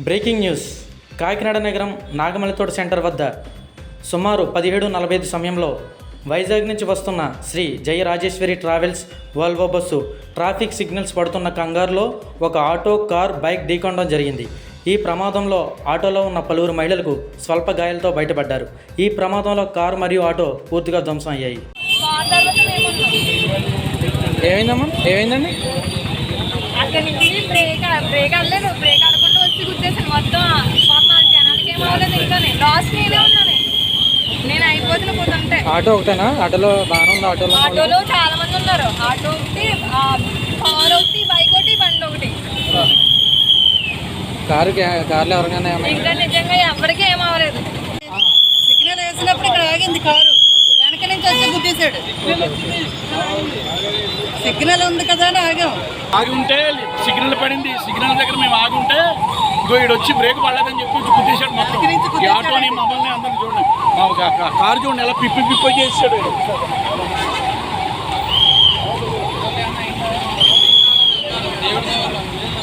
Breaking news. Kakinada నగరం Nagamallithota centre వద్ద సుమారు 17:45 సమయంలో వైజాగ్ నుంచి వస్తున్న Sri Jaya Rajeshwari travels Volvo bus traffic signals పడుతున్న కంగారులో ఒక ఆటో, కార్, బైక్ ఢీకొనడం జరిగింది. ఈ ప్రమాదంలో ఆటోలో ఉన్న పలువురు మహిళలకు స్వల్ప గాయాలతో బయటపడ్డారు. ఈ ప్రమాదంలో కారు మరియు ఆటో పూర్తిగా ధ్వంసం అయ్యాయి. ఏమైందండి? అక్కడ నుంచి బ్రేక్ అవ్వలేదు. బ్రేక్ ఆడకుండా వచ్చి గుర్తేసాను. మొత్తం జనాలకి ఏమవ్వలేదు. ఇంకా లాస్ట్ నేనే ఉన్నాను. నేను అయిపోతున్న పోతుంటే ఆటో ఒకటేనా? ఆటోలో బాగానే ఉంది. ఆటోలో చాలా మంది ఉన్నారు. ఆటో ఒకటి, కార్ ఒకటి, బైక్ ఒకటి, బండి ఒకటి. కార్లో ఎవరికైనా ఇంకా నిజంగా ఎవరికి ఏమవ్వలేదు. సిగ్నల్ వేసినప్పుడు ఇక్కడ ఆగింది కారు, వెనక నుంచి వచ్చి గుద్దేశాడు. సిగ్నల్ ఉంది కదా అని ఆగి ఉంటే సిగ్నల్ పడింది. సిగ్నల్ దగ్గర మేము ఆగి ఉంటే ఇంకో ఇడు వచ్చి బ్రేక్ పడలేదని చెప్పి గుద్దేశాడు. మొత్తం ఈ ఆటోని మమ్మల్ని అందరిని చూడండి, మా కారు చూడండి ఎలా పిప్పి చేసాడు.